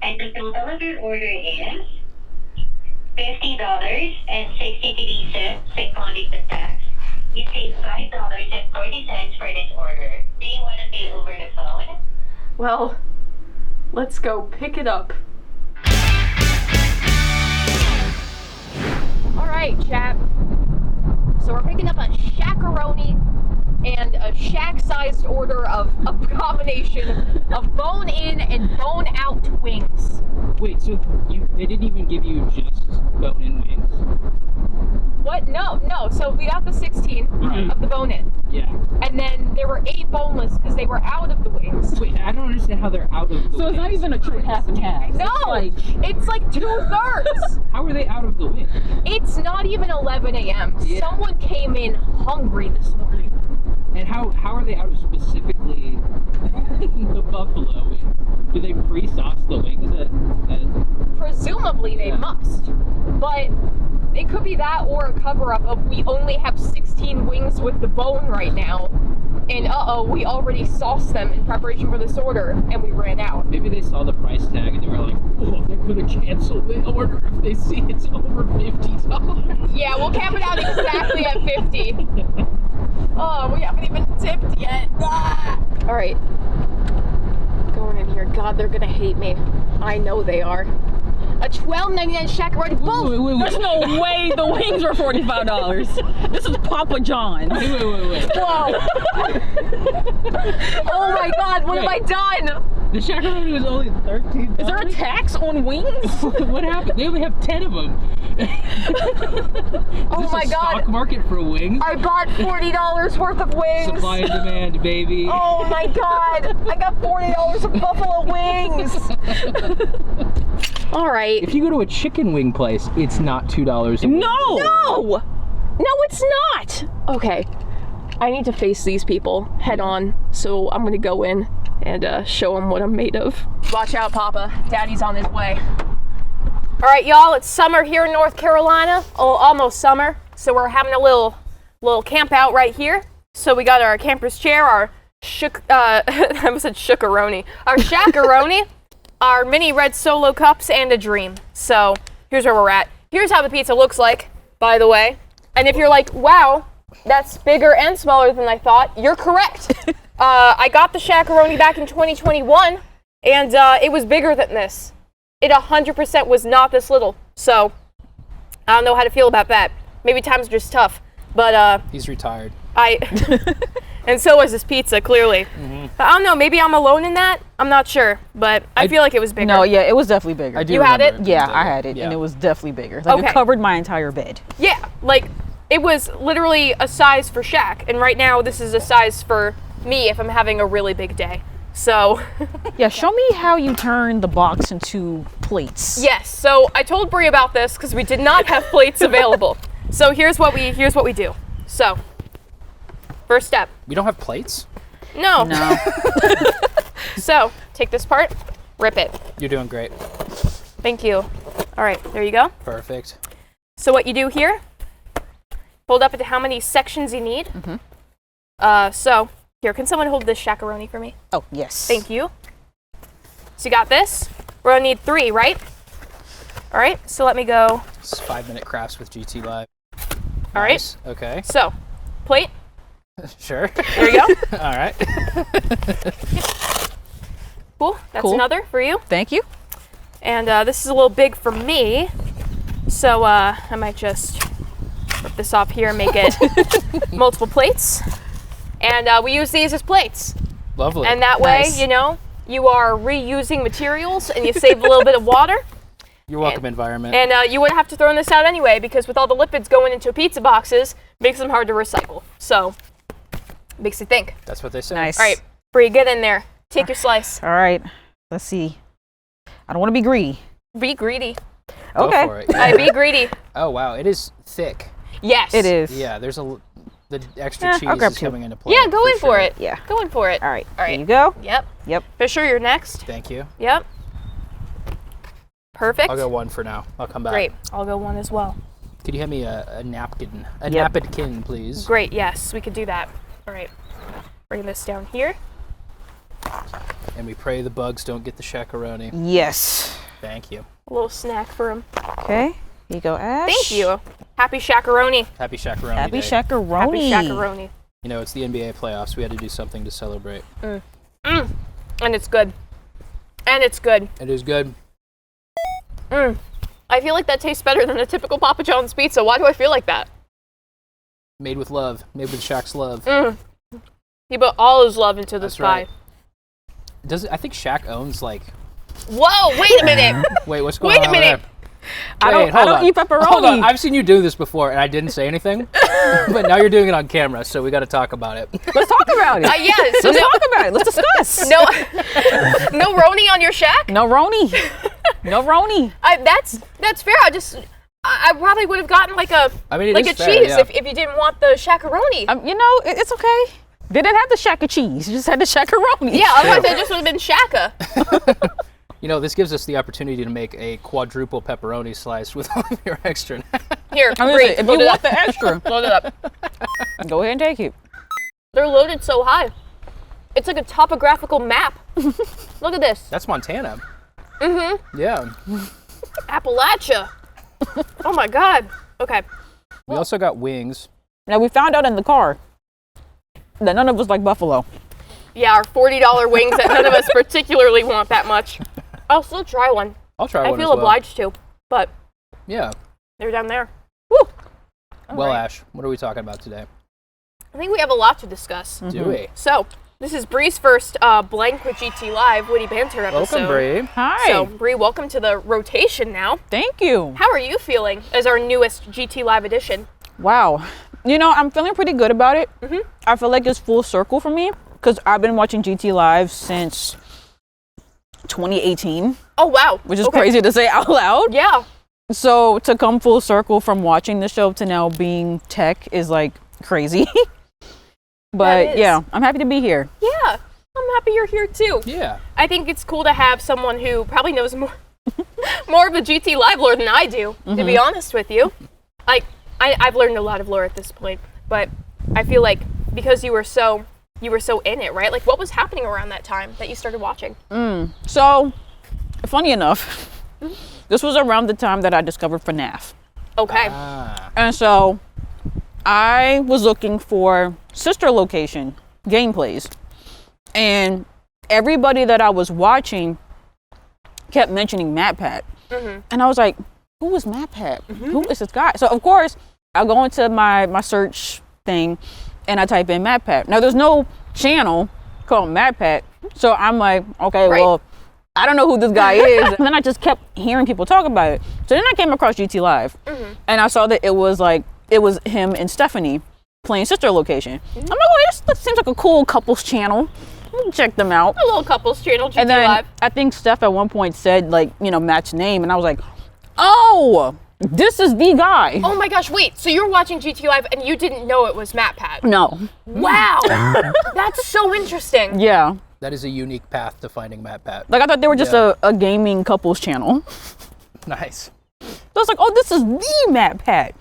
And the total of your order is $50.63, including the tax. You save $5.40 for this order. Do you want to pay over the phone? Well, let's go pick it up. All right, chat. So we're picking up a Shaq-a-roni and a Shaq-sized order of a combination of bone-in and bone-out wings. Wait, so they didn't even give you just bone-in wings? What? No. So we got the 16 of the bone-in. Yeah. And then there were 8 boneless because they were out of the wings. Wait, I don't understand how they're out of the wings. So it's not even a true half and half. No, it's like 2/3. How are they out of the wings? It's not even 11 a.m. Yeah. Someone came in hungry this morning. And how are they out of specifically the buffalo wings? Do they pre-sauce the wings? Presumably they must, but it could be that or a cover-up of we only have 16 wings with the bone right now, and we already sauced them in preparation for this order, and we ran out. Maybe they saw the price tag and they were like, oh, they're gonna cancel the order if they see it's over $50. Yeah, we'll cap it out exactly at 50. Oh, we haven't even tipped yet. Ah! All right, going in here. God, they're gonna hate me. I know they are. A $12.99 Shaq-a-roni. Wait. There's no way the wings were $45. This is Papa John's. Wait. Whoa. Oh my God, what have I done? The Shaq-a-roni was only $13. Is there a tax on wings? What happened? They only have 10 of them. Oh my God. Stock market for wings? I bought $40 worth of wings. Supply and demand, baby. Oh my God. I got $40 of buffalo wings. All right. If you go to a chicken wing place, it's not $2 a wing. No, it's not. Okay. I need to face these people head on, so I'm gonna go in and show them what I'm made of. Watch out, Papa. Daddy's on his way. All right, y'all, it's summer here in North Carolina. Oh, almost summer. So we're having a little camp out right here. So we got our camper's chair, our I almost said Shaq-a-roni. Our Shaq-a-roni, our mini red Solo cups, and a dream. So here's where we're at. Here's how the pizza looks like, by the way. And if you're like, wow, that's bigger and smaller than I thought, you're correct. I got the Shaq-a-roni back in 2021, and it was bigger than this. It 100% was not this little. So I don't know how to feel about that. Maybe times are just tough. But he's retired. And so was this pizza, clearly. Mm-hmm. I don't know, maybe I'm alone in that. I'm not sure, but I feel like it was bigger. No, yeah, it was definitely bigger. You had it? Yeah, I had it, and it was definitely bigger. Like, it covered my entire bed. Yeah, like, it was literally a size for Shaq, and right now this is a size for me if I'm having a really big day. So. Yeah, show me how you turn the box into plates. Yes, so I told Bry about this because we did not have plates available. So here's what we do. So, first step. We don't have plates? No. So, take this part, rip it. You're doing great. Thank you. All right, there you go. Perfect. So what you do here, fold up into how many sections you need. Mm-hmm. So, here, can someone hold this Shaq-a-roni for me? Oh, yes. Thank you. So you got this. We're gonna need 3, right? All right, so let me go. It's 5-minute crafts with GTLive. All Nice. right. Okay. So, plate. Sure. There you go. All right. Cool. That's another for you. Thank you. And this is a little big for me, so I might just rip this off here and make it multiple plates. And we use these as plates. Lovely. And that way, you know, you are reusing materials and you save a little bit of water. You're welcome, environment. And you wouldn't have to throw this out anyway, because with all the lipids going into pizza boxes, makes them hard to recycle. So, makes you think. That's what they say. Nice. All right, Bry, get in there. Take your slice. All right. Let's see. I don't want to be greedy. Be greedy. Okay. Go for it. Be greedy. Oh, wow. It is thick. Yes. It is. Yeah, there's the extra cheese I'll grab is 2. coming into play. Yeah, go in for sure. it. Yeah. Go in for it. All right. All right. Here you go. Yep. Fisher, you're next. Thank you. Yep. Perfect. I'll go 1 for now. I'll come back. Great. I'll go 1 as well. Could you hand me a napkin? A napkin, please. Great. Yes, we could do that. All right. Bring this down here. And we pray the bugs don't get the shakaroni. Yes. Thank you. A little snack for him. Okay. Here you go, Ash. Thank you. Happy shakaroni. Happy shakaroni Happy day. shakaroni. Happy shakaroni. You know, it's the NBA playoffs. We had to do something to celebrate. And it's good. And it's good. It is good. I feel like that tastes better than a typical Papa John's pizza. Why do I feel like that? Made with love. Made with Shaq's love. He put all his love into this pie. Right. I think Shaq owns like... Whoa, wait a minute. Wait, what's going on? Wait a minute. I don't eat pepperoni. Hold on. I've seen you do this before, and I didn't say anything. But now you're doing it on camera, so we got to talk about it. Let's talk about it. Yes. Let's talk about it. Let's discuss. No Roni on your Shaq? No Roni. No Roni. That's fair. I probably would have gotten like a fair, cheese yeah. if you didn't want the shakaroni. You know, it's okay. They didn't have the shack of cheese. You just had the shakaroni. Yeah, otherwise it just would have been shaka. You know, this gives us the opportunity to make a quadruple pepperoni slice with all of your extra. Here, If you want the extra, load it up. go ahead and take it. They're loaded so high. It's like a topographical map. Look at this. That's Montana. Mm-hmm. Yeah. Appalachia. Oh my God. Okay. We also got wings. Now, we found out in the car that none of us like buffalo. Yeah, our $40 wings that none of us particularly want that much. I'll still try one. I'll try one I feel as well. obliged to, but Yeah. they're down there. Woo! Well, right. Ash, what are we talking about today? I think we have a lot to discuss. Do we? So, this is Bree's first blank with GTLive Witty Banter episode. Welcome, Bry. Hi. So, Bry, welcome to the rotation now. Thank you. How are you feeling as our newest GTLive edition? Wow. You know, I'm feeling pretty good about it. I feel like it's full circle for me because I've been watching GTLive since 2018. Oh, wow. Which is crazy to say out loud. Yeah. So to come full circle from watching the show to now being tech is like crazy. But yeah, I'm happy to be here. Yeah. I'm happy you're here too. Yeah. I think it's cool to have someone who probably knows more of the GTLive lore than I do, to be honest with you. Like, I've learned a lot of lore at this point, but I feel like because you were so in it, right? Like, what was happening around that time that you started watching? So, funny enough, this was around the time that I discovered FNAF. Okay. And so, I was looking for sister location gameplays. And everybody that I was watching kept mentioning MatPat. And I was like, who is MatPat? Who is this guy? So, of course, I go into my search thing and I type in MatPat. Now, there's no channel called MatPat. So I'm like, okay, well, I don't know who this guy is. And then I just kept hearing people talk about it. So then I came across GTLive and I saw that it was him and Stephanie playing Sister Location. I'm like, oh, this seems like a cool couples channel. Let me check them out. A little couples channel, GTLive. And then I think Steph at one point said, like, you know, Matt's name. And I was like, oh, this is the guy. Oh my gosh, wait, so you're watching GTLive and you didn't know it was MatPat? No. Wow. That's so interesting. Yeah. That is a unique path to finding MatPat. Like, I thought they were just a gaming couples channel. Nice. So I was like, oh, this is the MatPat.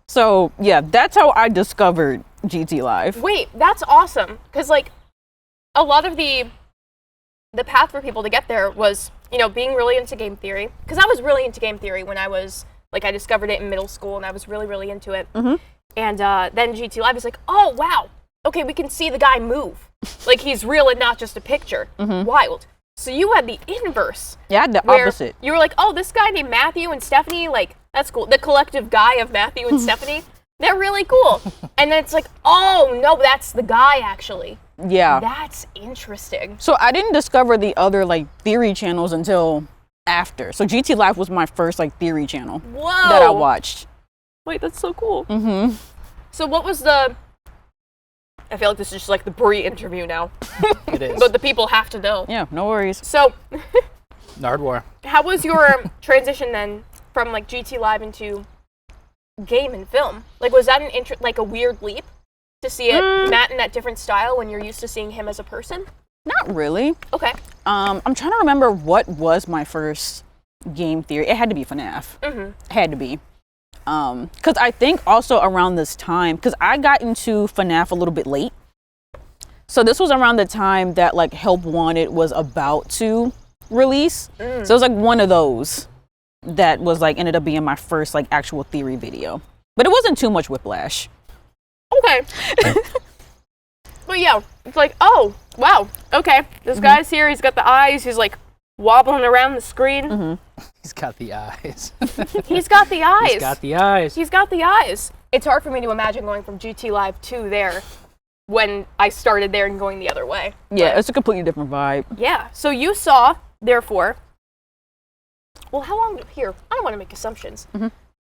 So, yeah, that's how I discovered GTLive. Wait, that's awesome. Because, like, a lot of the path for people to get there was, you know, being really into game theory. Because I was really into game theory when I was, like, I discovered it in middle school and I was really, really into it. And then GTLive is like, oh, wow. Okay, we can see the guy move. Like, he's real and not just a picture. Wild. So you had the inverse. Yeah, I had the opposite. You were like, oh, this guy named Matthew and Stephanie, like, that's cool. The collective guy of Matthew and Stephanie, they're really cool. And then it's like, oh, no, that's the guy, actually. Yeah. That's interesting. So I didn't discover the other, like, theory channels until after. So GTLive was my first, like, theory channel that I watched. Wait, that's so cool. So what was the... I feel like this is just like the Bry interview now. It is. But the people have to know. Yeah, no worries. So, Nardwar. how was your transition then from like GTLive into game and film? Like, was that like a weird leap to see it Matt in that different style when you're used to seeing him as a person? Not really. Okay. I'm trying to remember what was my first game theory. It had to be FNAF. It had to be. Because I think also around this time, because I got into FNAF a little bit late. So this was around the time that like Help Wanted was about to release. So it was like one of those that was like ended up being my first like actual theory video. But it wasn't too much whiplash. Okay. But yeah, it's like, oh, wow, okay. This guy's here, he's got the eyes, he's like wobbling around the screen. He's got the eyes. He's got the eyes. He's got the eyes. He's got the eyes. It's hard for me to imagine going from GTLive to there when I started there and going the other way. Yeah, But it's a completely different vibe. yeah, so you saw, therefore, well, how long, here, I don't want to make assumptions.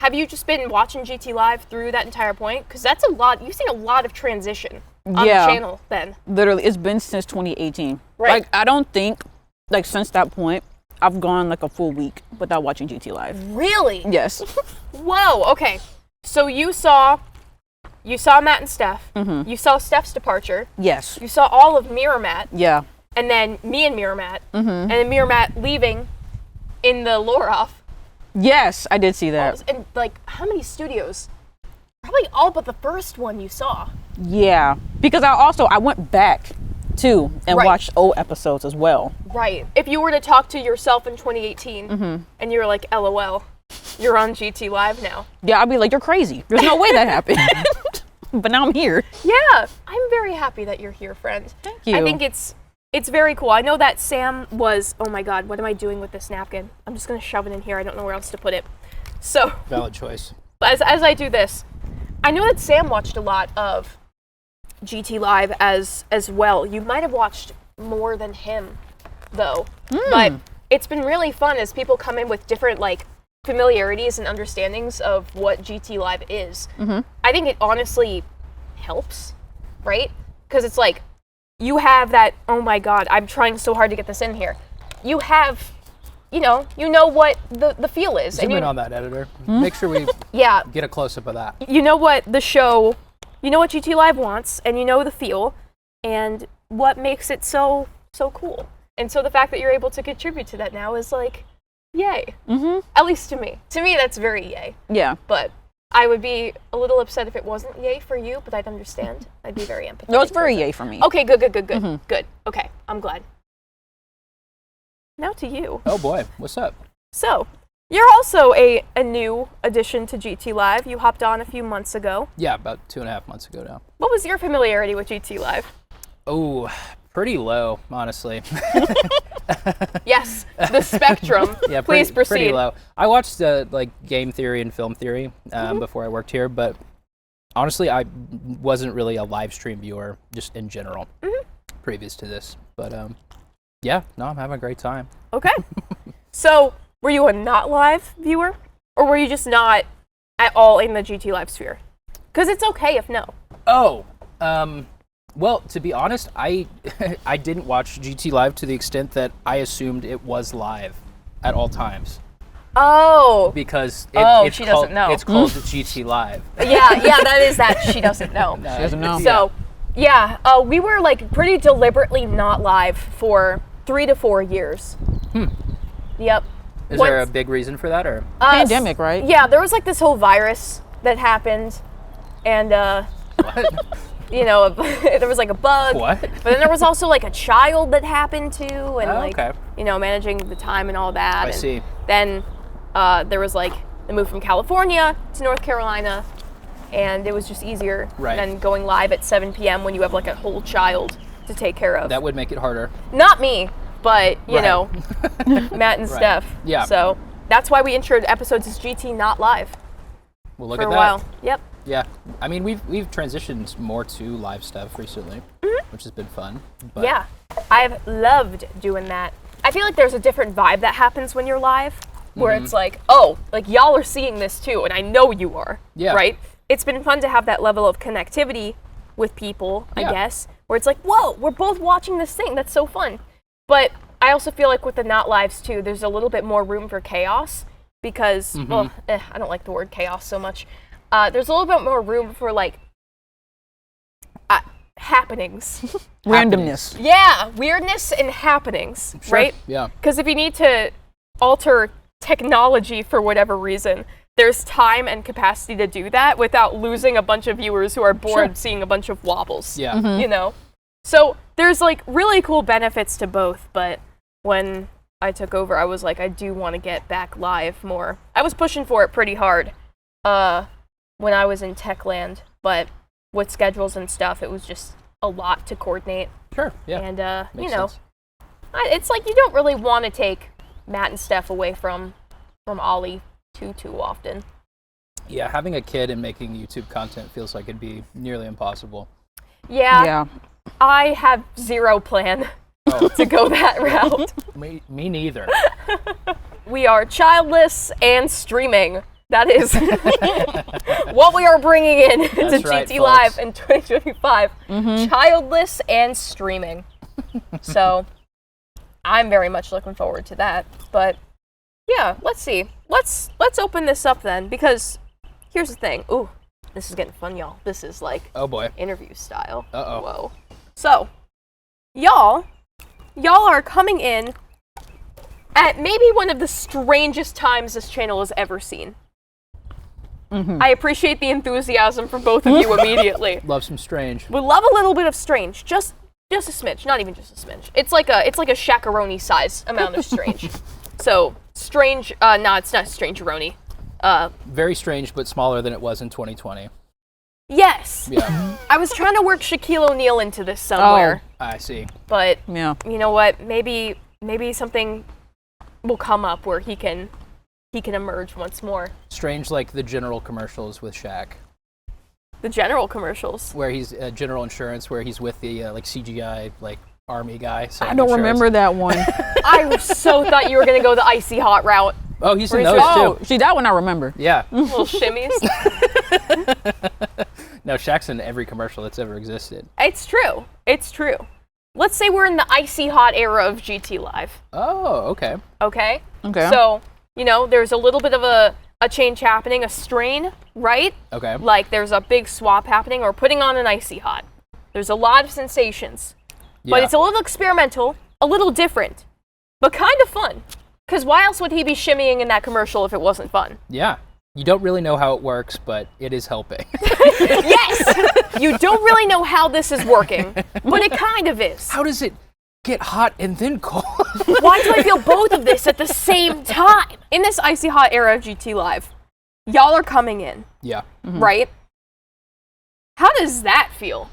Have you just been watching GTLive through that entire point? Because that's a lot, you've seen a lot of transition on Yeah. the channel then. Literally, it's been since 2018. Right. Like, I don't think, like, since that point, I've gone like a full week without watching GTLive. Really? Yes. Whoa, okay. So you saw Matt and Steph. You saw Steph's departure. Yes. You saw all of Mirror Matt. Yeah. And then me and Mirror Matt. And then Mirror Matt leaving in the lure off. Yes, I did see that. And like, how many studios? Probably all but the first one you saw. Yeah. Because I went back too and Right. watched old episodes as well. Right. If you were to talk to yourself in 2018 and you were like, LOL, you're on GTLive now. Yeah, I'd be like, you're crazy. There's no way that happened. But now I'm here. Yeah, I'm very happy that you're here, friend. Thank you. I think it's very cool. I know that Sam was, oh my God, what am I doing with this napkin? I'm just gonna shove it in here. I don't know where else to put it. So, Valid choice. as I do this, I know that Sam watched a lot of GTLive as well. You might have watched more than him, though. But it's been really fun as people come in with different, like, familiarities and understandings of what GTLive is. I think it honestly helps, right? Because it's like, you have that, oh my God, I'm trying so hard to get this in here. You have, you know what the feel is. Zoom in on that, editor. Make sure we Yeah, get a close-up of that. you know what the show, you know what GTLive wants, and you know the feel, and what makes it so cool. And so the fact that you're able to contribute to that now is like, yay. At least to me. To me, that's very yay. Yeah. But I would be a little upset if it wasn't yay for you, but I'd understand. I'd be very empathetic. No, it's very towards it. yay for me. Okay, good. Good. Okay, I'm glad. Now to you. Oh boy, what's up? So, you're also a new addition to GTLive. You hopped on a few months ago. Yeah, about 2.5 months ago now. What was your familiarity with GTLive? Oh, pretty low, honestly. Yes, the spectrum. Yeah, Please proceed. pretty low. I watched like game theory and film theory before I worked here, but honestly, I wasn't really a live stream viewer just in general previous to this. But yeah, no, I'm having a great time. Okay. So, were you a not live viewer? Or were you just not at all in the GTLive sphere? Because it's okay if no. Oh, well, to be honest, I didn't watch GTLive to the extent that I assumed it was live at all times. Oh. Because Oh, it's she called, doesn't know. It's called GTLive. Yeah, that is that. She doesn't know. No, She doesn't know. So, yeah, we were like pretty deliberately not live for 3 to 4 years. Yep. Is there a big reason for that, or? Pandemic, right? Yeah, there was like this whole virus that happened, and What? you know, there was like a bug. What? But then there was also like a child that happened too, and Oh, like, okay. you know, managing the time and all that. I and see. Then there was like the move from California to North Carolina, and it was just easier Right. than going live at 7 p.m. when you have like a whole child to take care of. That would make it harder. Not me, but you Right. know, Matt and Right. Steph. Yeah. So that's why we introed episodes as GT not live Well, look for at a that. while. Yep. Yeah, I mean we've transitioned more to live stuff recently, which has been fun. But Yeah, I've loved doing that. I feel like there's a different vibe that happens when you're live, where it's like, oh, like y'all are seeing this too, and I know you are. Yeah. Right? It's been fun to have that level of connectivity with people, I Yeah. guess, where it's like, whoa, we're both watching this thing. That's so fun. But I also feel like with the not lives too, there's a little bit more room for chaos because, well, I don't like the word chaos so much. There's a little bit more room for like happenings. Randomness. Yeah, weirdness and happenings, Sure. right? Yeah. Because if you need to alter technology for whatever reason, there's time and capacity to do that without losing a bunch of viewers who are bored seeing a bunch of wobbles. Yeah. You know? So there's like really cool benefits to both, but when I took over, I was like, I do want to get back live more. I was pushing for it pretty hard when I was in Techland, but with schedules and stuff, it was just a lot to coordinate. Sure, yeah. And, Makes you know, sense. it's like you don't really want to take Matt and Steph away from Ollie too often. Yeah, having a kid and making YouTube content feels like it'd be nearly impossible. Yeah. I have zero plan to go that route. Me neither. We are childless and streaming. That is what we are bringing in to right, GTLive folks. in 2025. Childless and streaming. So I'm very much looking forward to that. But yeah, let's see. Let's open this up then, because here's the thing. Ooh, this is getting fun, y'all. This is like Oh boy. interview style. Uh-oh. Whoa. So, y'all are coming in at maybe one of the strangest times this channel has ever seen. I appreciate the enthusiasm from both of you immediately. Love some strange. We love a little bit of strange, just a smidge, not even just a smidge. It's like a shakaroni size amount of strange. So strange, no, it's not strange-aroni. Very strange, but smaller than it was in 2020. Yes. Yeah, I was trying to work Shaquille O'Neal into this somewhere, I see. but Yeah. you know what? Maybe something will come up where he can emerge once more. Strange like the general commercials with Shaq, The general commercials. where he's General Insurance, where he's with the like CGI like army guy. I don't remember that one. I so thought you were gonna go the icy hot route. Oh, he's in Where's those your- too. See, that one I remember. Yeah. Little shimmies. No, Shaq's in every commercial that's ever existed. It's true. It's true. Let's say we're in the icy hot era of GTLive. Oh, okay. Okay? Okay. So, you know, there's a little bit of a change happening, a strain, right? Okay. Like there's a big swap happening, or putting on an icy hot. There's a lot of sensations. But Yeah. it's a little experimental, a little different, but kind of fun. Because why else would he be shimmying in that commercial if it wasn't fun? Yeah. You don't really know how it works, but it is helping. Yes! You don't really know how this is working, but it kind of is. How does it get hot and then cold? Why do I feel both of this at the same time? In this icy hot era of GTLive, y'all are coming in, Yeah. right? How does that feel?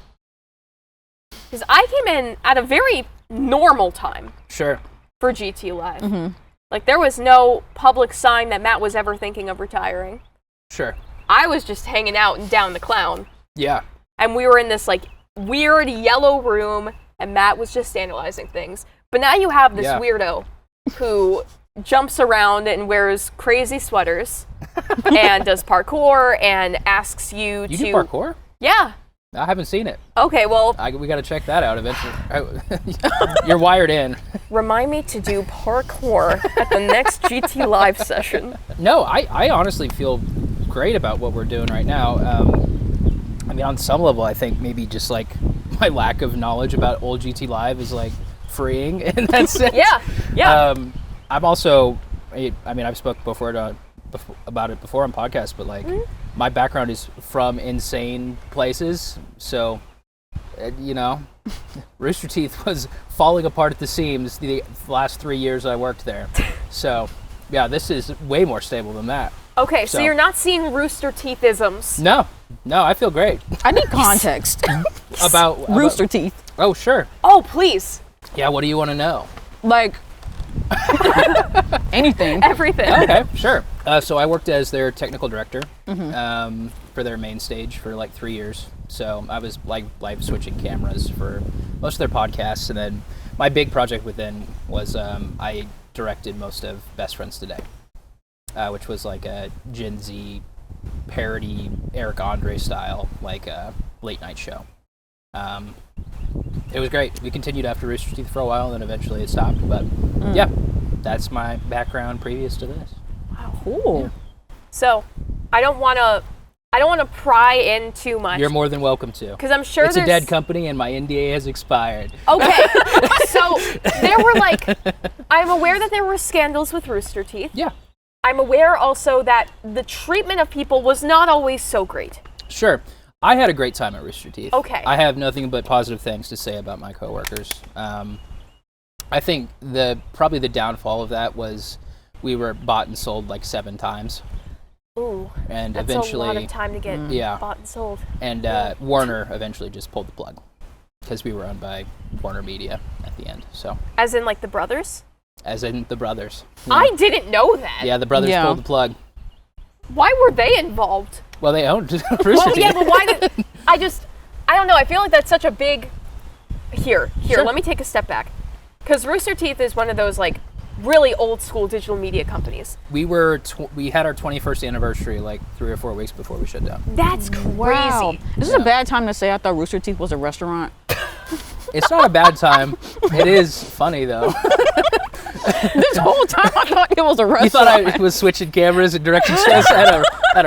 Because I came in at a very normal time Sure. for GTLive. Like, there was no public sign that Matt was ever thinking of retiring. Sure. I was just hanging out and down the clown. Yeah. And we were in this, like, weird yellow room, and Matt was just analyzing things. But now you have this Yeah. weirdo who jumps around and wears crazy sweaters and does parkour and asks you You to... do parkour? Yeah. I haven't seen it. Okay, well, We got to check that out eventually. You're wired in. remind me to do parkour at the next GTLive session. No, I honestly feel great about what we're doing right now. I mean, on some level, I think maybe just like my lack of knowledge about old GTLive is like freeing in that sense. Yeah. I'm also, I mean, I've spoken about it before on podcasts, but like my background is from insane places, so you know, Rooster Teeth was falling apart at the seams the last 3 years I worked there. So yeah, this is way more stable than that. Okay, so So- you're not seeing Rooster Teeth-isms. No, I feel great I need context. about Rooster teeth. Oh sure, Oh, please. yeah. What do you want to know? Like, anything. Everything. Okay, sure. So I worked as their technical director for their main stage for like 3 years. So I was like live switching cameras for most of their podcasts, and then my big project within was I directed most of Best Friends Today, which was like a Gen Z parody Eric Andre style like late night show. It was great. We continued after Rooster Teeth for a while, and then eventually it stopped. But yeah, that's my background previous to this. Cool. So, I don't want to pry in too much. You're more than welcome to. Because I'm sure It's there's... a dead company, and my NDA has expired. Okay. So, there were like... I'm aware that there were scandals with Rooster Teeth. Yeah, I'm aware also that the treatment of people was not always so great. sure. I had a great time at Rooster Teeth. Okay. I have nothing but positive things to say about my coworkers. I think probably the downfall of that was we were bought and sold like 7 times. Ooh, And that's eventually, a lot of time to get bought and sold. And Warner eventually just pulled the plug because we were owned by Warner Media at the end. So, As in like the brothers? as in the brothers. I didn't know that. Yeah, the brothers pulled the plug. Why were they involved? Well, they owned Rooster Well, Teeth. yeah, but why did... I don't know. I feel like that's such a big... Here, let me take a step back. Because Rooster Teeth is one of those, like, really old school digital media companies. We had our 21st anniversary like 3 or 4 weeks before we shut down. That's crazy. Wow. This is a bad time to say I thought Rooster Teeth was a restaurant. It's not a bad time. It is funny though. This whole time I thought it was a restaurant. You thought I was switching cameras and directing shows at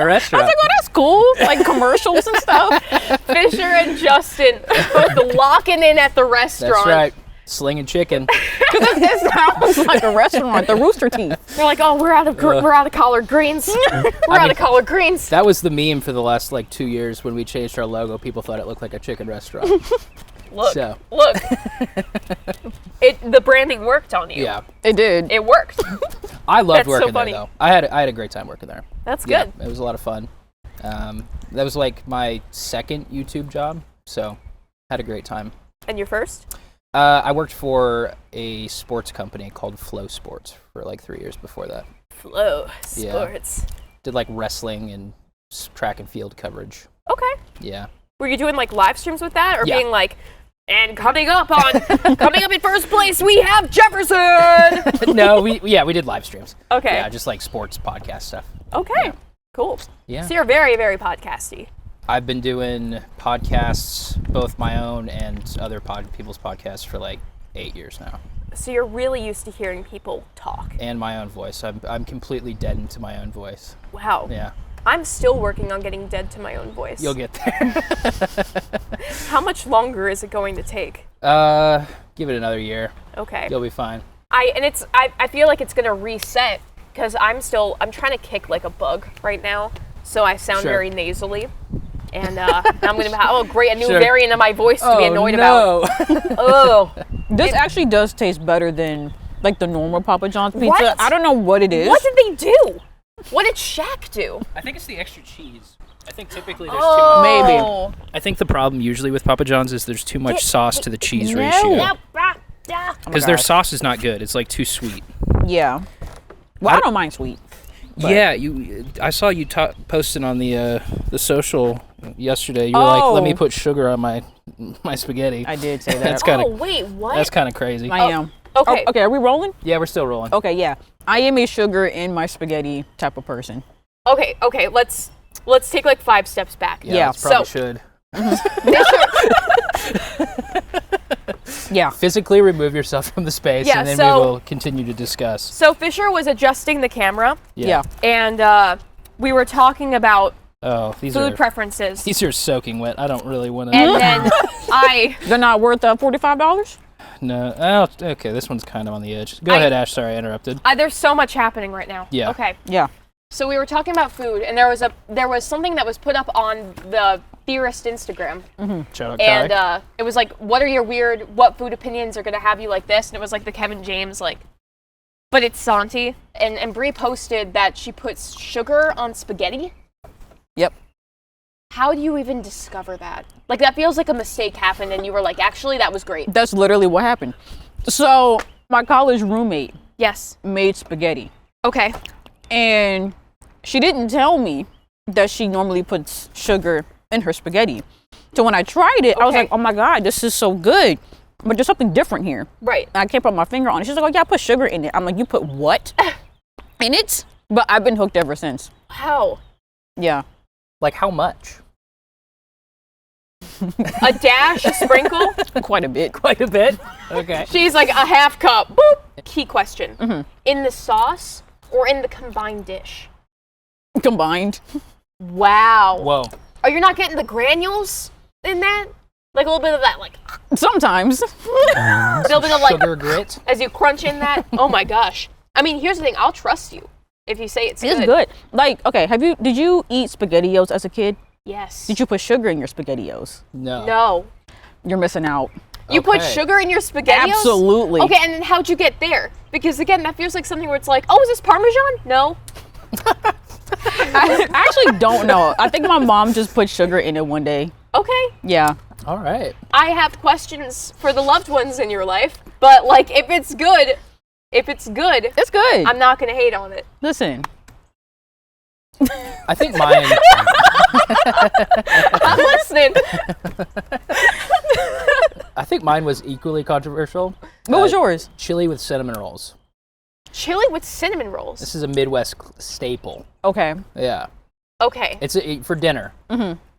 a restaurant. I was like, oh, that's cool. Like commercials and stuff. Fisher and Justin both locking in at the restaurant. That's right. Slinging chicken. It sounds like a restaurant. The Rooster Teeth. They're like, oh, we're out of collard greens. We're out of collard greens. That was the meme for the last like 2 years when we changed our logo. People thought it looked like a chicken restaurant. Look, So. look. The branding worked on you. Yeah, It did. It worked. I loved That's so working funny. there though. I had a great time working there. That's Yeah, good. it was a lot of fun. That was like my second YouTube job, so had a great time. And your first? I worked for a sports company called Flow Sports for like 3 years before that. Flow Yeah. Sports. Did like wrestling and track and field coverage. Okay. Yeah. Were you doing like live streams with that, or Yeah. being like, and coming up in first place we have Jefferson? No, we did live streams. Okay. Yeah, just like sports podcast stuff. Okay. Yeah. Cool. Yeah. So you're very, very podcasty. I've been doing podcasts, both my own and other people's podcasts for like 8 years now. So you're really used to hearing people talk. And my own voice. I'm completely deadened to my own voice. Wow. Yeah. I'm still working on getting dead to my own voice. You'll get there. How much longer is it going to take? Give it another year. Okay. You'll be fine. I feel like it's gonna reset because I'm trying to kick like a bug right now, so I sound Sure. very nasally. And I'm gonna have a new Sure. variant of my voice to be annoyed about. about. Oh, This actually does taste better than like the normal Papa John's pizza. What? I don't know what it is. what did they do? What did Shaq do? I think it's the extra cheese. I think typically Oh, Maybe. I think the problem usually with Papa John's is there's too much sauce to the cheese No. ratio. Yeah. Because their sauce is not good. It's like too sweet. Yeah. Well, I don't mind sweet. But- Yeah, I saw you posting on the social yesterday. You were like, "Let me Oh. put sugar on my spaghetti." I did say that. That's kind Oh of wait, what? that's kind of crazy. I am. okay. Oh, okay, are we rolling? Yeah, we're still rolling. Okay, yeah. I am a sugar in my spaghetti type of person. Okay. Let's take like 5 steps back. Yeah, Yeah, that's probably so- should. Yeah. Physically remove yourself from the space, Yeah, and then so- we will continue to discuss. So Fisher was adjusting the camera, Yeah. and we were talking about Oh, these food are preferences. these are soaking wet. I don't really want to. And then They're not worth $45? No. Oh, okay. This one's kind of on the edge. Go ahead, Ash. Sorry, I interrupted. there's so much happening right now. Yeah. Okay. Yeah. So we were talking about food, and there was something that was put up on the Theorist Instagram, Shout out, Kai. and it was like, what food opinions are gonna have you like this? And it was like the Kevin James like, but it's Santi. And Brie posted that she puts sugar on spaghetti. Yep. How do you even discover that? Like, that feels like a mistake happened, and you were like, actually, that was great. That's literally what happened. So, my college roommate Yes. made spaghetti. Okay. And she didn't tell me that she normally puts sugar in her spaghetti. So when I tried it, I was Okay. like, oh my God, this is so good. But there's something different here. Right. And I can't put my finger on it. She's like, oh yeah, I put sugar in it. I'm like, you put what in it? But I've been hooked ever since. How? Yeah. Like how much? A dash, a sprinkle? Quite a bit. Quite a bit. Okay. She's like, a half cup. Boop. Key question. In the sauce or in the combined dish? Combined. Wow. Whoa. Are you not getting the granules in that? Like a little bit of that, like, Sometimes. a little bit of like, Sugar grit. as you crunch in that. Oh my gosh. I mean, here's the thing. I'll trust you if you say it's It's good. Like, okay, did you eat SpaghettiOs as a kid? Yes. Did you put sugar in your SpaghettiOs? No. No. You're missing out. You put Okay. sugar in your SpaghettiOs? Absolutely. Okay, and then how'd you get there? Because again, that feels like something where it's like, oh, is this Parmesan? No. I actually don't know. I think my mom just put sugar in it one day. Okay. Yeah. All right. I have questions for the loved ones in your life, but like if it's good, It's good. I'm not gonna hate on it. Listen. I think mine. I'm listening. I think mine was equally controversial. What was yours? Chili with cinnamon rolls. Chili with cinnamon rolls. This is a Midwest staple. Okay. Yeah. Okay. It's for dinner.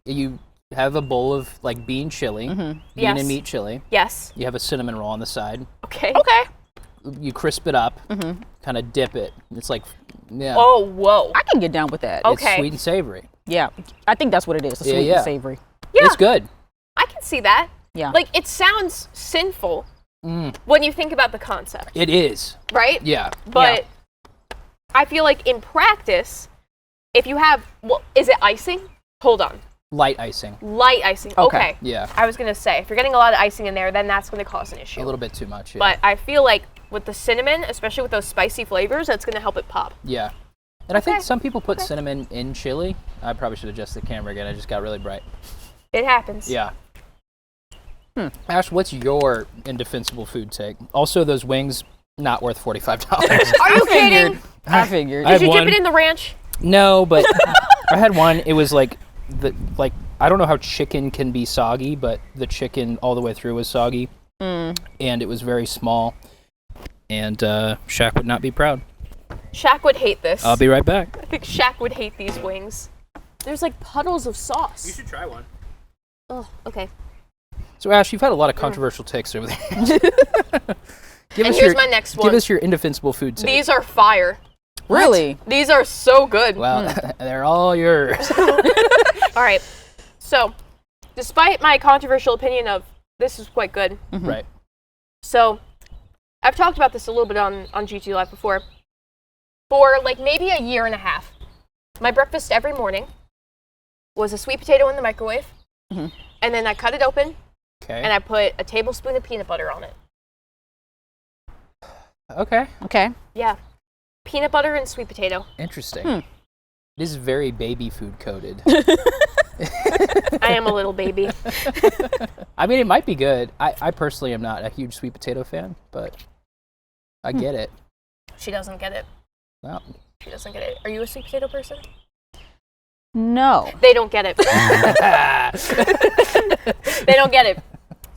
You have a bowl of like bean chili, bean Yes. and meat chili. Yes. You have a cinnamon roll on the side. Okay. Okay. You crisp it up, kind of dip it. It's like, yeah. Oh, whoa. I can get down with that. It's okay. sweet and savory. Yeah. I think that's what it is. The Yeah, sweet yeah. and savory. Yeah. It's good. I can see that. Yeah. Like it sounds sinful when you think about the concept, It is. right? Yeah. But I feel like in practice, if you have, well, is it icing? Hold on. Light icing. Light icing. Okay. Okay. Yeah. I was going to say, if you're getting a lot of icing in there, then that's going to cause an issue. A little bit too much. Yeah. But I feel like with the cinnamon, especially with those spicy flavors, that's going to help it pop. Yeah. And I think Okay. some people put cinnamon in chili. I probably should adjust the camera again. I just got really bright. It happens. Yeah. Ash, what's your indefensible food take? Also, those wings, not worth $45. Are you kidding? I figured. I Did you had dip one. it in the ranch? No, but I had one. It was like I don't know how chicken can be soggy, but the chicken all the way through was soggy, and it was very small. And Shaq would not be proud. Shaq would hate this. I'll be right back. I think Shaq would hate these wings. There's like puddles of sauce. should try one. Oh, okay. So Ash, you've had a lot of controversial takes over there. Give And us here's my next one. Give us your indefensible food take. These are fire. Really? These are so good. Well, they're all yours. All right. So, despite my controversial opinion of this is quite good. Right. So, I've talked about this a little bit on GTLive before. For like maybe a year and a half, my breakfast every morning was a sweet potato in the microwave, and then I cut it open, Okay. and I put a tablespoon of peanut butter on it. Okay. Okay. Yeah. Peanut butter and sweet potato. Interesting. This is very baby food coded. I am a little baby. I mean, it might be good. I personally am not a huge sweet potato fan, but I get it. She doesn't get it. Well, She doesn't get it. Are you a sweet potato person? No. They don't get it. They don't get it.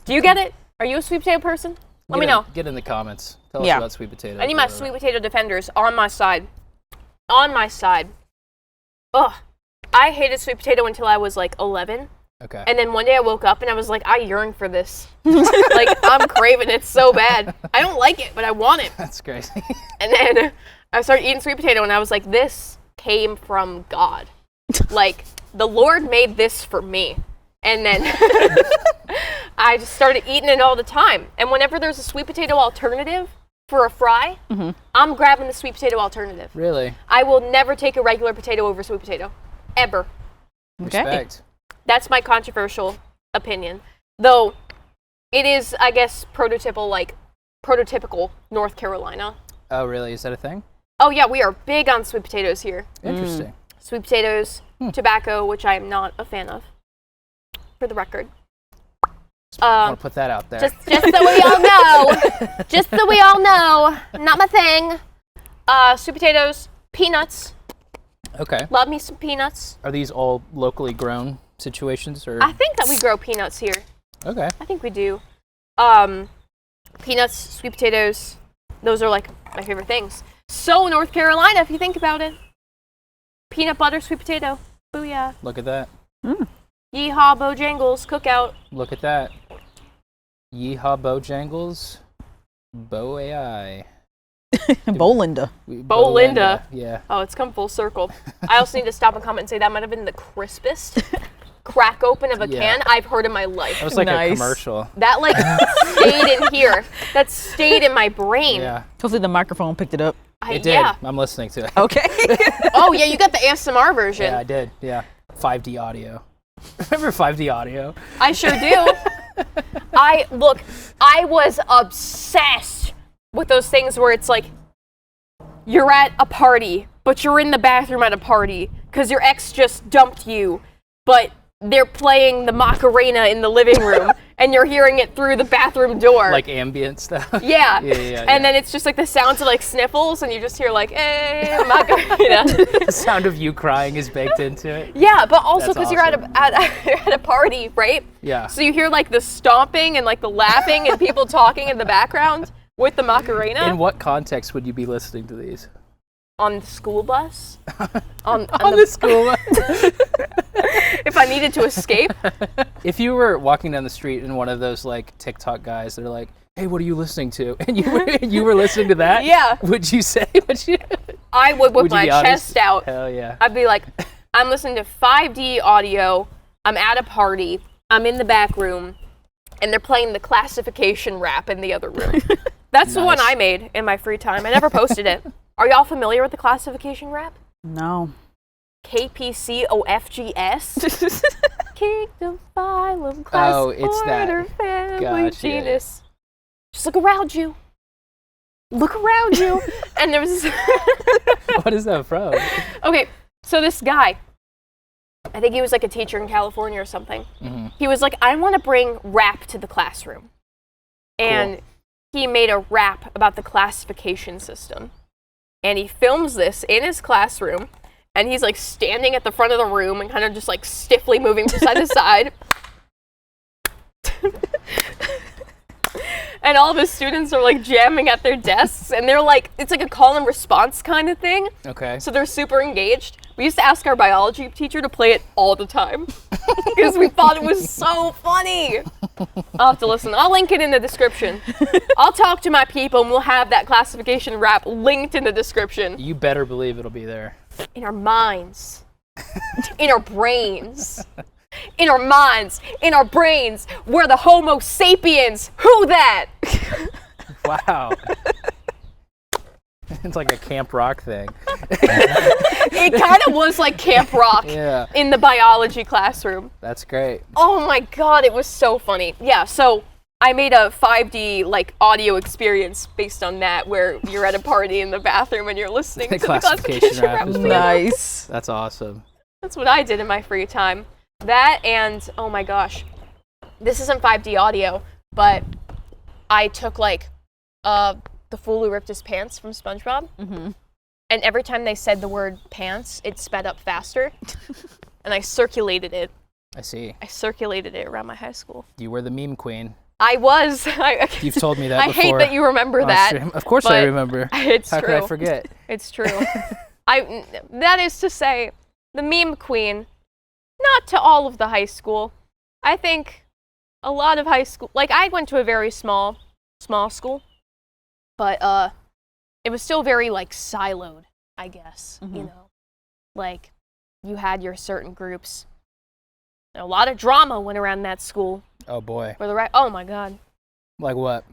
Do you get it? Are you a sweet potato person? Let me know. Get in the comments. Tell us Yeah. about sweet potatoes. I need my sweet potato defenders on my side. On my side. Ugh. I hated sweet potato until I was like 11. Okay. And then one day I woke up and I was like, I yearn for this. Like, I'm craving it so bad. I don't like it, but I want it. That's crazy. And then I started eating sweet potato and I was like, this came from God. Like, the Lord made this for me. And then I just started eating it all the time. And whenever there's a sweet potato alternative for a fry, I'm grabbing the sweet potato alternative. Really? I will never take a regular potato over sweet potato. Ever. Okay. Respect. That's my controversial opinion. Though, it is, I guess, prototypical North Carolina. Oh, really? Is that a thing? Oh yeah, we are big on sweet potatoes here. Interesting. Sweet potatoes, tobacco, which I am not a fan of, for the record. I want to put that out there. Just so we all know. Just so we all know. Not my thing. Sweet potatoes, peanuts. Okay. Love me some peanuts. Are these all locally grown situations, or? I think that we grow peanuts here. Okay. I think we do. Peanuts, sweet potatoes, those are like my favorite things. So North Carolina, if you think about it. Peanut butter, sweet potato. Booyah. Look at that. Yeehaw, Bojangles, cookout. Look at that. Yeehaw Bojangles. Bo AI. Bolinda. Bolinda. Yeah. Oh, it's come full circle. I also need to stop and comment and say that might have been the crispest crack open of a Yeah. can I've heard in my life. That was like a Nice. commercial. That like stayed in here. That stayed in my brain. Yeah. Hopefully the microphone picked it up. It did. Yeah. I'm listening to it. Okay. Oh yeah, you got the ASMR version. Yeah, I did. Yeah. 5D audio. Remember 5D audio? I sure do. I was obsessed with those things where it's like, you're at a party, but you're in the bathroom at a party because your ex just dumped you, but they're playing the Macarena in the living room and you're hearing it through the bathroom door. Like ambient stuff. Yeah. Yeah. And then it's just like the sounds of like sniffles and you just hear like, hey, Macarena. The sound of you crying is baked into it. Yeah, but also That's because you're at a party, right? Yeah. So you hear like the stomping and like the laughing and people talking in the background with the Macarena. In what context would you be listening to these? On the school bus. on the school bus. If I needed to escape. If you were walking down the street and one of those like TikTok guys that are like, hey, what are you listening to? And you were listening to that? Yeah. Would you say? I would whip Would you my be honest? chest out. Hell yeah. I'd be like, I'm listening to 5D audio. I'm at a party. I'm in the back room. And they're playing the classification rap in the other room. That's the one Nice. I made in my free time. I never posted it. Are y'all familiar with the classification rap? No. KPCOFGS. Kingdom, phylum, class, Oh, it's that. order, family, Gotcha. genus. Just look around you. Look around you. And there was this What is that from? Okay, so this guy, I think he was like a teacher in California or something. Mm-hmm. He was like, I want to bring rap to the classroom. And he made a rap about the classification system. And he films this in his classroom. And he's like standing at the front of the room and kind of just like stiffly moving from side to side. And all of his students are like jamming at their desks. And they're like, it's like a call and response kind of thing. Okay. So they're super engaged. We used to ask our biology teacher to play it all the time because we thought it was so funny. I'll have to listen. I'll link it in the description. I'll talk to my people and we'll have that classification rap linked in the description. You better believe it'll be there. In our minds. In our brains. In our minds. In our brains. We're the Homo sapiens. Who that? Wow. It's like a Camp Rock thing. It kind of was like Camp Rock Yeah. in the biology classroom. That's great. Oh my god, it was so funny. Yeah, so I made a 5D like audio experience based on that where you're at a party in the bathroom and you're listening to the classification rap. Nice. That's awesome. That's what I did in my free time. That and, oh my gosh, this isn't 5D audio, but I took like the fool who ripped his pants from SpongeBob. Mm-hmm. And every time they said the word pants, it sped up faster. And I circulated it. I see. I circulated it around my high school. You were the meme queen. I was. You've told me that I before. hate that you remember on that. stream. Of course I but remember. It's How true. could I forget? It's true. That is to say, the meme queen, not to all of the high school. I think a lot of high school, like I went to a very small school, but it was still very like siloed, I guess, you know. Like you had your certain groups. And a lot of drama went around that school. Oh boy. For the oh my god. Like what?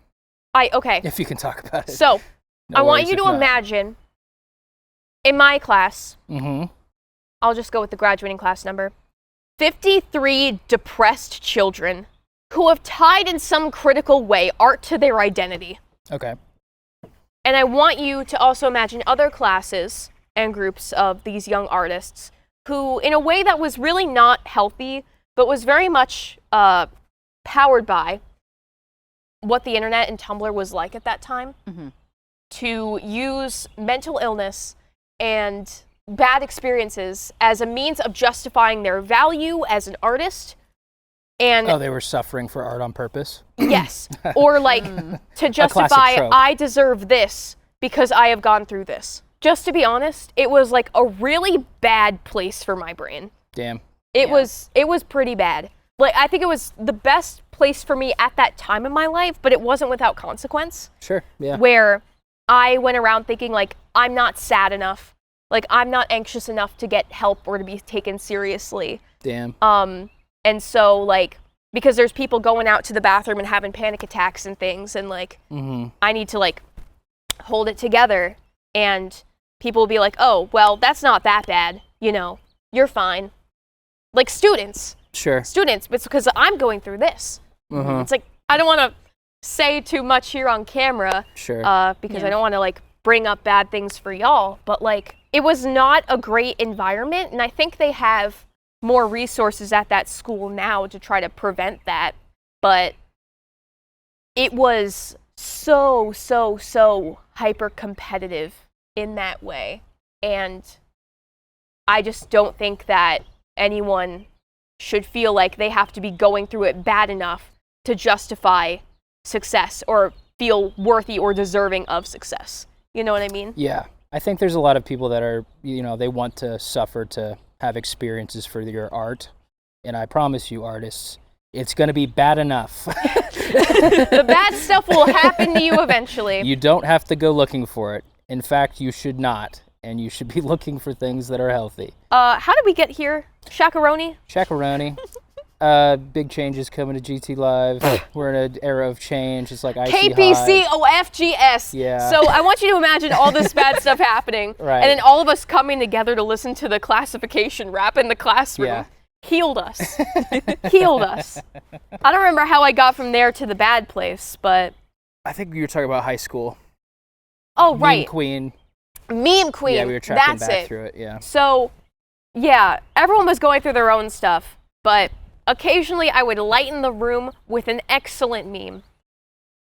Okay. If you can talk about it. So, No I want worries you if to not. imagine in my class, Mm-hmm. I'll just go with the graduating class number, 53 depressed children who have tied in some critical way art to their identity. Okay. And I want you to also imagine other classes and groups of these young artists who, in a way that was really not healthy, but was very much powered by what the internet and Tumblr was like at that time, to use mental illness and bad experiences as a means of justifying their value as an artist. And Oh, they were suffering for art on purpose? yes, or like to justify, trope. I deserve this because I have gone through this. Just to be honest, it was like a really bad place for my brain. Damn. It was pretty bad. Like I think it was the best place for me at that time in my life, but it wasn't without consequence. Sure, yeah. Where I went around thinking like I'm not sad enough, like I'm not anxious enough to get help or to be taken seriously. Damn. And so like because there's people going out to the bathroom and having panic attacks and things, and like I need to like hold it together, and people will be like, oh well, that's not that bad, you know, you're fine. Like students Sure. students, but it's because I'm going through this. It's like, I don't want to say too much here on camera, Sure. because I don't want to like bring up bad things for y'all, but like, it was not a great environment, and I think they have more resources at that school now to try to prevent that, but it was so hyper competitive in that way, and I just don't think that anyone should feel like they have to be going through it bad enough to justify success or feel worthy or deserving of success. You know what I mean? Yeah. I think there's a lot of people that are, they want to suffer to have experiences for your art. And I promise you, artists, it's going to be bad enough. The bad stuff will happen to you eventually. You don't have to go looking for it. In fact, you should not. And you should be looking for things that are healthy. How did we get here? Shakaroni? Chakaroni. Big changes coming to GTLive. We're in an era of change. It's like KPCOFGS. Yeah. So I want you to imagine all this bad stuff happening. Right. And then all of us coming together to listen to the classification rap in the classroom. Yeah. Healed us. Healed us. I don't remember how I got from there to the bad place, but... I think you were talking about high school. Oh, right. Meme Queen. Meme Queen. Yeah, we were tracking That's back it. through it, yeah. So, yeah, everyone was going through their own stuff, but occasionally I would lighten the room with an excellent meme.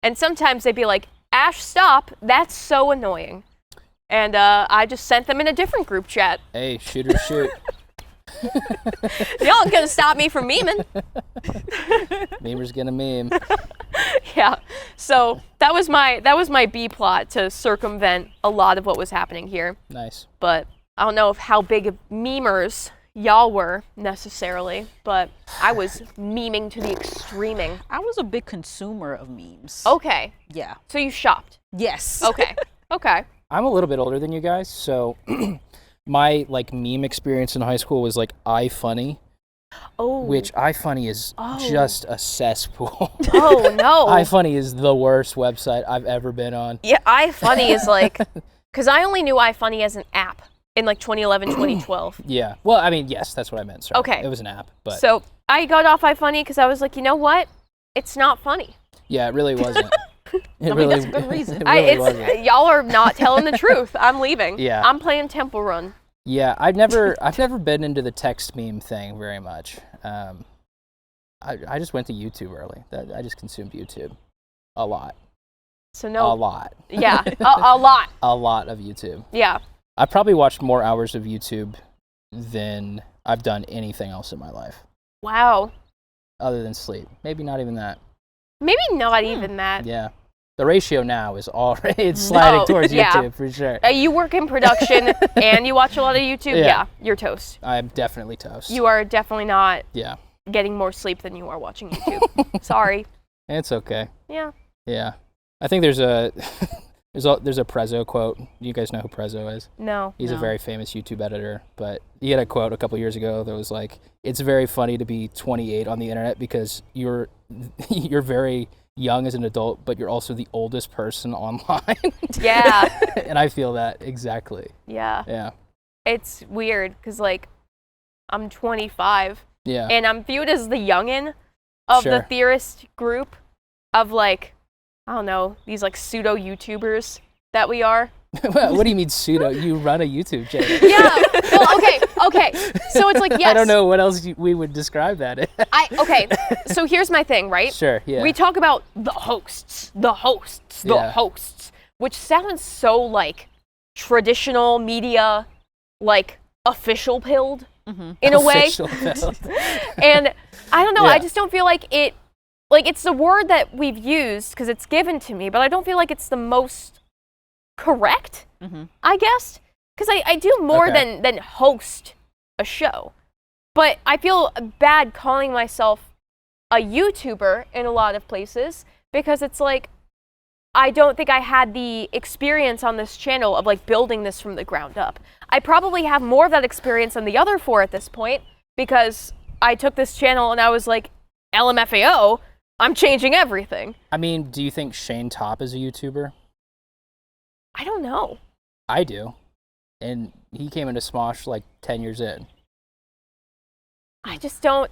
And sometimes they'd be like, Ash, stop, that's so annoying. And I just sent them in a different group chat. Hey, shoot or shoot. Y'all gonna stop me from memeing. Memer's gonna meme. Yeah, so that was my B plot to circumvent a lot of what was happening here. Nice. But I don't know how big of memers y'all were necessarily, but I was meming to the extreming. I was a big consumer of memes. Okay, Yeah. so you shopped. Yes. Okay, okay. I'm a little bit older than you guys, so my like meme experience in high school was like iFunny, Oh. which iFunny is just a cesspool. Oh no. iFunny is the worst website I've ever been on. Yeah, iFunny is like, because I only knew iFunny as an app in like 2011, 2012. Yeah. Well, I mean, yes, that's what I meant. Sorry. Okay. It was an app, but So I got off iFunny because I was like, you know what? It's not funny. yeah, it really wasn't. It I mean, that's a good reason. It really wasn't. Y'all are not telling the truth. I'm leaving. Yeah. I'm playing Temple Run. Yeah, I've never been into the text meme thing very much. I just went to YouTube early. I just consumed YouTube a lot. So no. A lot. Yeah, a lot. A lot of YouTube. Yeah. I probably watched more hours of YouTube than I've done anything else in my life, Wow. other than sleep. Maybe not even that. Maybe not even that. Yeah. The ratio now is already it's sliding towards yeah. YouTube for sure. You work in production and you watch a lot of YouTube. Yeah. Yeah, you're toast. I'm definitely toast. You are definitely not Yeah. getting more sleep than you are watching YouTube. Sorry. It's okay. Yeah. Yeah. I think there's a there's a Prezzo quote. You guys know who Prezzo is? No. He's a No. very famous YouTube editor, but he had a quote a couple years ago that was like, "It's very funny to be 28 on the internet because you're very young as an adult, but you're also the oldest person online." Yeah. And I feel that exactly. Yeah. Yeah. It's weird because like I'm 25 Yeah. and I'm viewed as the youngin' of the Sure. theorist group of like, I don't know, these like pseudo YouTubers that we are. What do you mean pseudo? You run a YouTube channel. Yeah. Well, okay. So it's like, yes. I don't know what else we would describe that as. Okay. So here's my thing, right? Sure. Yeah. We talk about the hosts, Yeah. which sounds so like traditional media, like official pilled in a way. Official build. And I don't know, Yeah. I just don't feel like it, like it's the word that we've used because it's given to me, but I don't feel like it's the most correct, I guess. Because I do more Okay. than host a show. But I feel bad calling myself a YouTuber in a lot of places because it's like, I don't think I had the experience on this channel of like building this from the ground up. I probably have more of that experience than the other four at this point because I took this channel and I was like, LMFAO, I'm changing everything. I mean, do you think Shane Top is a YouTuber? I don't know. I do. And he came into Smosh like 10 years in. I just don't.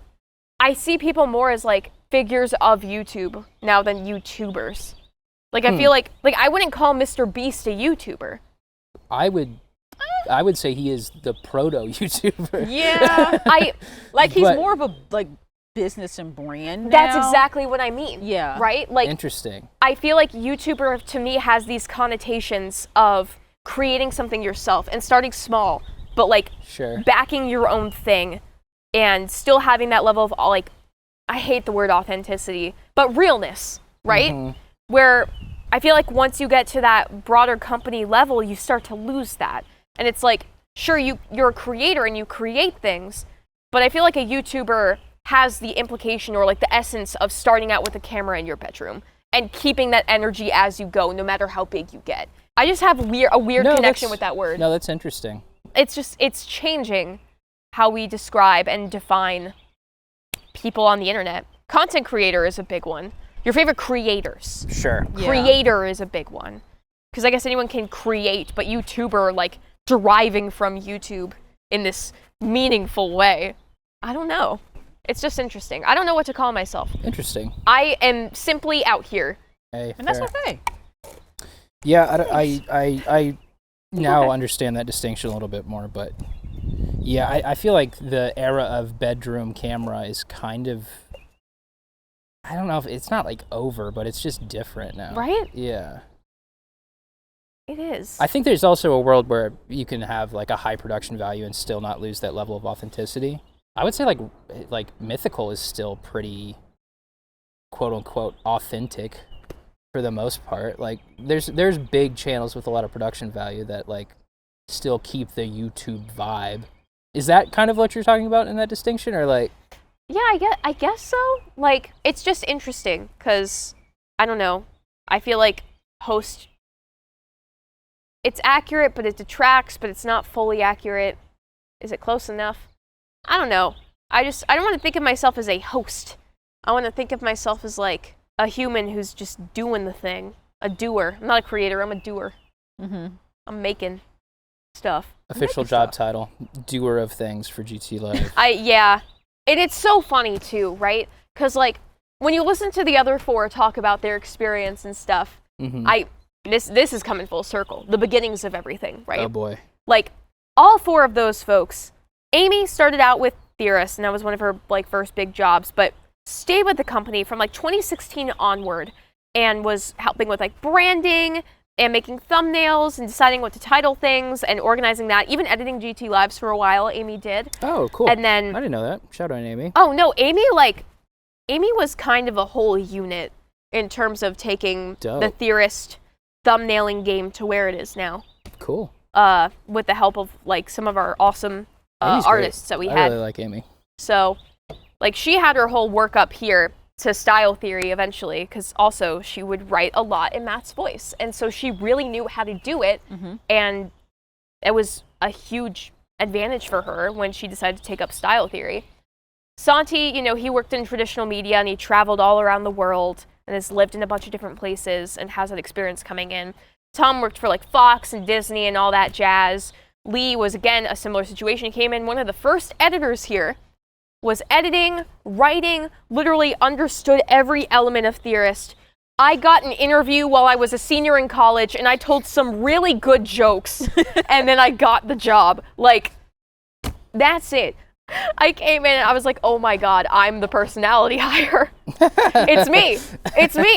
I see people more as like figures of YouTube now than YouTubers. Like I feel like I wouldn't call Mr. Beast a YouTuber. I would say he is the proto YouTuber. Yeah. He's But- more of a like business and brand now. That's exactly what I mean. Yeah. Right? Like Interesting. I feel like YouTuber to me has these connotations of creating something yourself and starting small, but like Sure. backing your own thing and still having that level of like, I hate the word authenticity, but realness, right? Mm-hmm. Where I feel like once you get to that broader company level, you start to lose that. And it's like, sure, you're a creator and you create things, but I feel like a YouTuber has the implication or like the essence of starting out with a camera in your bedroom and keeping that energy as you go, no matter how big you get. I just have a weird connection with that word. No, that's interesting. It's changing how we describe and define people on the internet. Content creator is a big one. Your favorite creators. Sure. Yeah. Creator is a big one. Because I guess anyone can create, but YouTuber, like, deriving from YouTube in this meaningful way. I don't know. It's just interesting. I don't know what to call myself. Interesting. I am simply out here. Hey, And that's fair. okay. Yeah, I now understand that distinction a little bit more, but yeah, I feel like the era of bedroom camera is kind of, I don't know if it's not like over, but it's just different now. Right? Yeah. It is. I think there's also a world where you can have like a high production value and still not lose that level of authenticity. I would say like Mythical is still pretty quote unquote authentic for the most part. Like there's big channels with a lot of production value that like still keep the YouTube vibe. Is that kind of what you're talking about in that distinction, or like? Yeah, I guess so. Like, it's just interesting because, I don't know, I feel like host, it's accurate, but it detracts, but it's not fully accurate. Is it close enough? I don't know. I don't want to think of myself as a host. I want to think of myself as like a human who's just doing the thing. A doer. I'm not a creator, I'm a doer. Mm-hmm. I'm making stuff. Official job title, doer of things for GTLive. Yeah. And it's so funny too, right? Because like when you listen to the other four talk about their experience and stuff, Mm-hmm. this is coming full circle. The beginnings of everything, right? Oh boy. Like all four of those folks. Amy started out with Theorist, and that was one of her like first big jobs, but stayed with the company from like 2016 onward, and was helping with like branding and making thumbnails and deciding what to title things and organizing that. Even editing GTLives for a while, Amy did. Oh, cool. And then I didn't know that. Shout out Amy. oh no, Amy was kind of a whole unit in terms of taking Dope. the Theorist thumbnailing game to where it is now. Cool. With the help of like some of our awesome Amy's great. artists that we I had. really like Amy. So, like, she had her whole work up here to style theory eventually, because also she would write a lot in Matt's voice. And so she really knew how to do it. Mm-hmm. And it was a huge advantage for her when she decided to take up style theory. Santi, you know, he worked in traditional media and he traveled all around the world and has lived in a bunch of different places and has that experience coming in. Tom worked for like Fox and Disney and all that jazz. Lee was, again, a similar situation. He came in, one of the first editors here, was editing, writing, literally understood every element of Theorist. I got an interview while I was a senior in college, and I told some really good jokes, and then I got the job. Like, that's it. I came in, and I was like, oh my God, I'm the personality hire. It's me. It's me.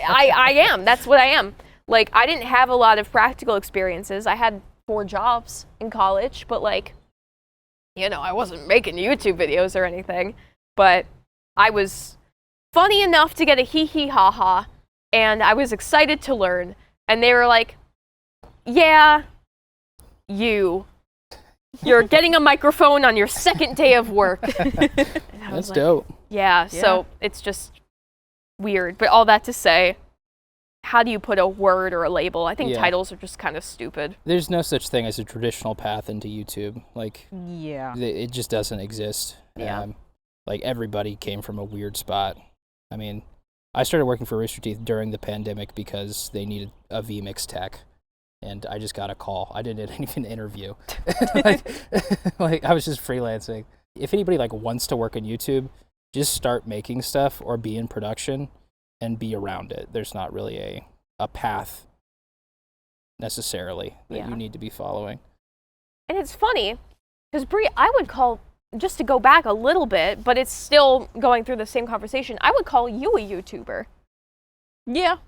I am. That's what I am. Like, I didn't have a lot of practical experiences. I had 4 jobs in college, but like, you know, I wasn't making YouTube videos or anything, but I was funny enough to get a hee hee ha ha, and I was excited to learn, and they were like, yeah, you're getting a microphone on your second day of work. And I was That's like, dope. yeah, so it's just weird, but all that to say, how do you put a word or a label? I think Yeah. titles are just kind of stupid. There's no such thing as a traditional path into YouTube. Like, Yeah. it just doesn't exist. Yeah. Like, everybody came from a weird spot. I mean, I started working for Rooster Teeth during the pandemic because they needed a vMix tech. And I just got a call. I didn't even interview. like I was just freelancing. If anybody like wants to work on YouTube, just start making stuff or be in production and be around it. There's not really a path necessarily that you need to be following. And it's funny, because Bry, I would call, just to go back a little bit, but it's still going through the same conversation, I would call you a YouTuber. Yeah.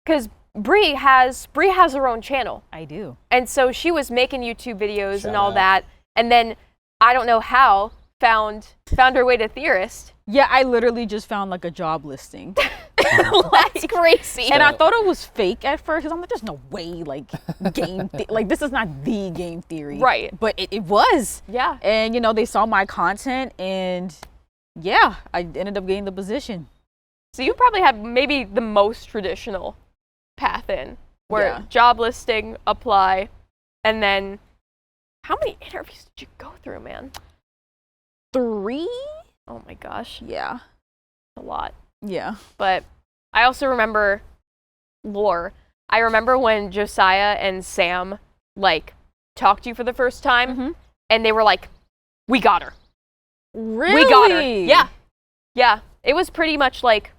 Because Bry has her own channel. I do. And so she was making YouTube videos Shout and all out. that. And then, I don't know how, found her way to Theorist. Yeah, I literally just found like a job listing. That's crazy. And I thought it was fake at first because I'm like, there's no way, like, like, this is not the game theory. Right. But it was. Yeah. And, you know, they saw my content and, yeah, I ended up getting the position. So you probably have maybe the most traditional path in, where Yeah. job listing, apply, and then how many interviews did you go through, man? 3? Oh my gosh, Yeah. a lot. Yeah. But I also remember lore. I remember when Josiah and Sam, like, talked to you for the first time, Mhm. and they were like, we got her. Really? We got her. Yeah. Yeah. It was pretty much like,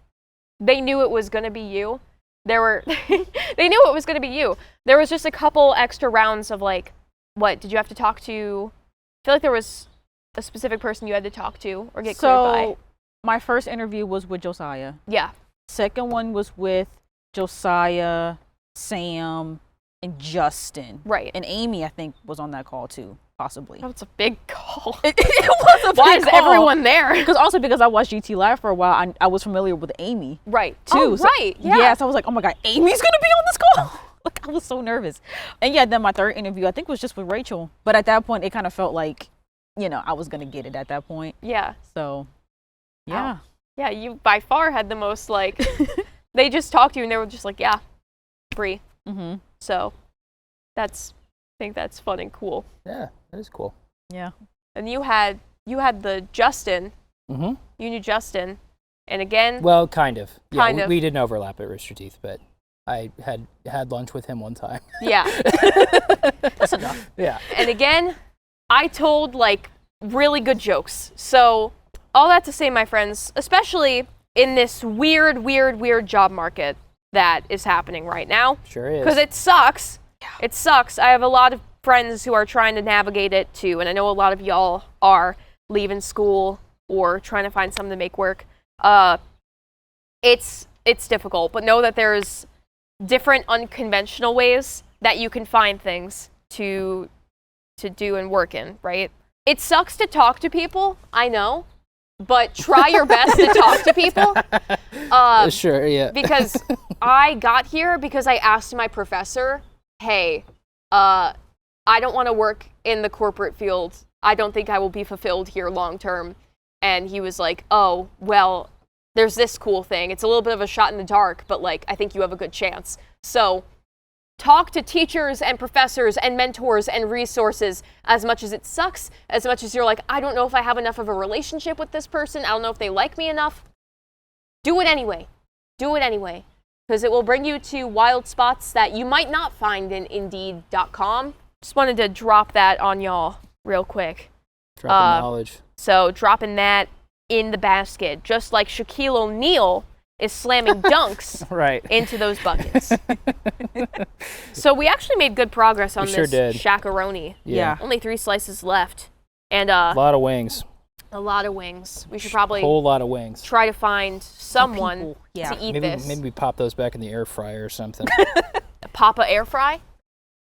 they knew it was going to be you. They knew it was going to be you. There was just a couple extra rounds of like, what, did you have to talk to? I feel like there was a specific person you had to talk to or get cleared by. So, my first interview was with Josiah. Yeah. Second one was with Josiah, Sam, and Justin. Right. And Amy, I think, was on that call too, possibly. That's a big call. It was a Why big is call. everyone there? Because also because I watched GTLive for a while, I was familiar with Amy Right. too. Oh, So- right. Yeah. So I was like, oh my God, Amy's gonna be on this call. Like, I was so nervous. And yeah, then my third interview, I think, was just with Rachel. But at that point, it kind of felt like, you know, I was gonna get it at that point. Yeah. So, yeah. Yeah, you by far had the most, like, they just talked to you and they were just like, yeah, Bry. Mm-hmm. So I think that's fun and cool. Yeah, that is cool. Yeah. And you had the Justin. Mm-hmm. You knew Justin. And again, Well, kind of. Yeah, Kind of. We didn't overlap at Rooster Teeth, but I had lunch with him one time. yeah. That's enough. Yeah. And again, I told, like, really good jokes. So all that to say, my friends, especially in this weird job market that is happening right now, Sure is. because it sucks. It sucks. I have a lot of friends who are trying to navigate it too, and I know a lot of y'all are leaving school or trying to find something to make work. It's difficult, but know that there's different unconventional ways that you can find things to do and work in, right? It sucks to talk to people, I know, but try your best to talk to people. Sure, yeah. Because I got here because I asked my professor, hey, I don't want to work in the corporate field. I don't think I will be fulfilled here long term. And he was like, oh, well, there's this cool thing. It's a little bit of a shot in the dark, but like, I think you have a good chance. So talk to teachers and professors and mentors and resources as much as it sucks, as much as you're like, I don't know if I have enough of a relationship with this person. I don't know if they like me enough. Do it anyway. Do it anyway. Because it will bring you to wild spots that you might not find in Indeed.com. Just wanted to drop that on y'all real quick. Dropping knowledge. So dropping that in the basket, just like Shaquille O'Neal is slamming dunks Right. into those buckets. So we actually made good progress on We this sure did. Shaq-a-roni. Yeah. Only 3 slices left. And A lot of wings. a lot of wings. We should probably Whole lot of wings. try to find someone people, yeah. to eat Maybe this. we pop those back in the air fryer or something. Papa air fry?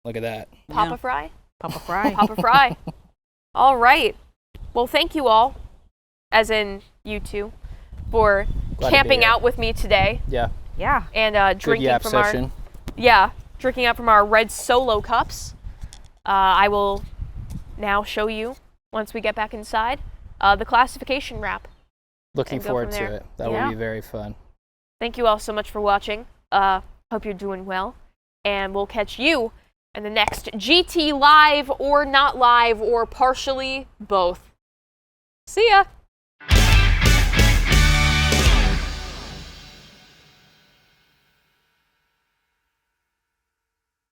Look at that. Papa Yeah. fry? Papa Fry. Papa fry. All right. Well, thank you all, as in you two, for Glad to be camping here. out with me today Yeah. Yeah. and Good drinking yap from session. drinking out from our red Solo cups. I will now show you, once we get back inside, the classification wrap. Looking And go forward from to there. it. That Yeah. will be very fun. Thank you all so much for watching. Hope you're doing well. And we'll catch you in the next GT Live or not live or partially both. See ya!